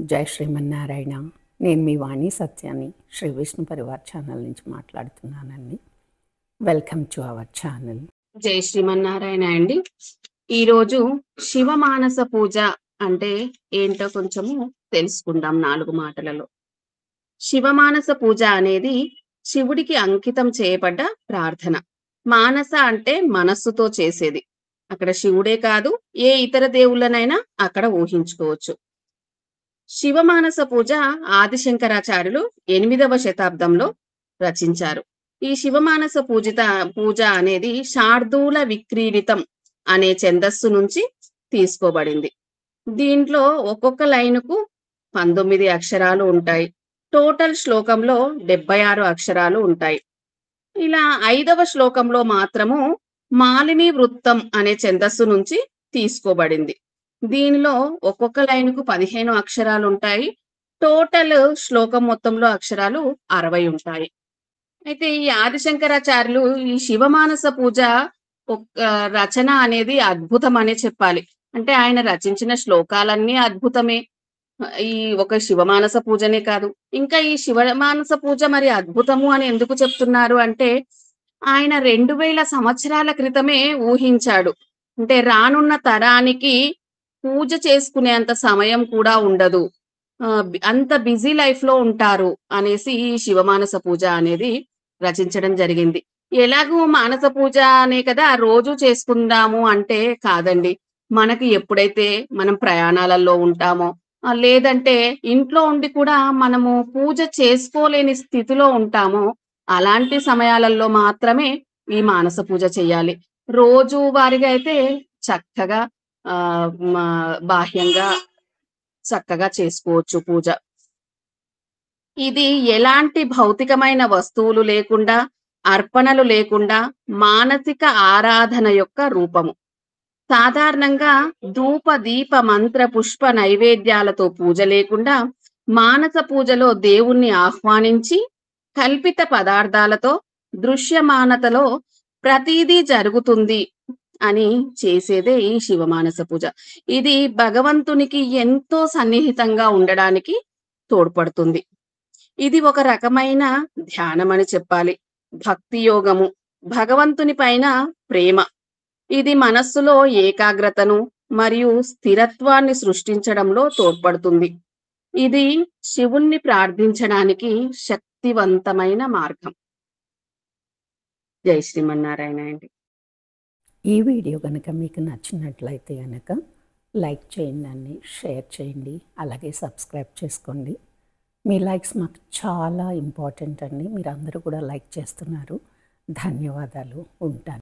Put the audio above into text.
జై శ్రీమన్నారాయణ. నేను మీ వాణి సత్యాన్ని శ్రీ విష్ణు పరివార్ ఛానల్ నుంచి మాట్లాడుతున్నానండి. Welcome to our channel. జై శ్రీమన్నారాయణ అండి. ఈరోజు శివమానస పూజ అంటే ఏంటో కొంచెము తెలుసుకుందాం 4 మాటలలో. శివమానస పూజ అనేది శివుడికి అంకితం చేయబడ్డ ప్రార్థన. మానస అంటే మనస్సుతో చేసేది. అక్కడ శివుడే కాదు, ఏ ఇతర దేవుళ్ళనైనా అక్కడ ఊహించుకోవచ్చు. శివమానస పూజ ఆదిశంకరాచార్యులు 8వ శతాబ్దంలో రచించారు. ఈ శివమానస పూజ అనేది శార్దూల విక్రీడితం అనే ఛందస్సు నుంచి తీసుకోబడింది. దీంట్లో ఒక్కొక్క లైనుకు 19 అక్షరాలు ఉంటాయి. టోటల్ శ్లోకంలో 76 అక్షరాలు ఉంటాయి. ఇలా 5వ శ్లోకంలో మాత్రము మాలిని వృత్తం అనే ఛందస్సు నుంచి తీసుకోబడింది. దీనిలో ఒక్కొక్క లైనుకు 15 అక్షరాలు ఉంటాయి. టోటల్ శ్లోకం మొత్తంలో అక్షరాలు 60 ఉంటాయి. అయితే ఈ ఆదిశంకరాచార్యులు ఈ శివమానస పూజ రచన అనేది అద్భుతం అనే చెప్పాలి. అంటే ఆయన రచించిన శ్లోకాలన్నీ అద్భుతమే. ఈ ఒక శివమానస పూజనే కాదు, ఇంకా ఈ శివమానస పూజ మరి అద్భుతము అని ఎందుకు చెప్తున్నారు అంటే, ఆయన 2000 సంవత్సరాల క్రితమే ఊహించాడు. అంటే రానున్న తరానికి పూజ చేసుకునేంత సమయం కూడా ఉండదు, అంత బిజీ లైఫ్ లో ఉంటారు అనేసి ఈ శివమానస పూజ అనేది రచించడం జరిగింది. ఎలాగూ మానస పూజ అనే కదా రోజు చేసుకుందాము అంటే కాదండి. మనకి ఎప్పుడైతే మనం ప్రయాణాలలో ఉంటామో, లేదంటే ఇంట్లో ఉండి కూడా మనము పూజ చేసుకోలేని స్థితిలో ఉంటామో, అలాంటి సమయాలలో మాత్రమే ఈ మానస పూజ చేయాలి. రోజు వారిగా అయితే చక్కగా బాహ్యంగా చక్కగా చేసుకోవచ్చు పూజ. ఇది ఎలాంటి భౌతికమైన వస్తువులు లేకుండా, అర్పణలు లేకుండా మానసిక ఆరాధన యొక్క రూపము. సాధారణంగా ధూప దీప మంత్ర పుష్ప నైవేద్యాలతో పూజ లేకుండా మానస పూజలో దేవుణ్ణి ఆహ్వానించి కల్పిత పదార్థాలతో దృశ్యమానతలో ప్రతిదీ జరుగుతుంది అని చేసేదే ఈ శివమానస పూజ. ఇది భగవంతునికి ఎంతో సన్నిహితంగా ఉండడానికి తోడ్పడుతుంది. ఇది ఒక రకమైన ధ్యానం అని చెప్పాలి. భక్తి యోగము, భగవంతుని పైన ప్రేమ. ఇది మనస్సులో ఏకాగ్రతను మరియు స్థిరత్వాన్ని సృష్టించడంలో తోడ్పడుతుంది. ఇది శివుణ్ణి ప్రార్థించడానికి శక్తివంతమైన మార్గం. జై శ్రీమన్నారాయణ అండి. ఈ వీడియో కనుక మీకు నచ్చినట్లయితే కనుక లైక్ చేయండి, షేర్ చేయండి, అలాగే సబ్స్క్రైబ్ చేసుకోండి. మీ లైక్స్ మాకు చాలా ఇంపార్టెంట్ అండి. మీరు అందరూ కూడా లైక్ చేస్తున్నారు. ధన్యవాదాలు. ఉంటాను.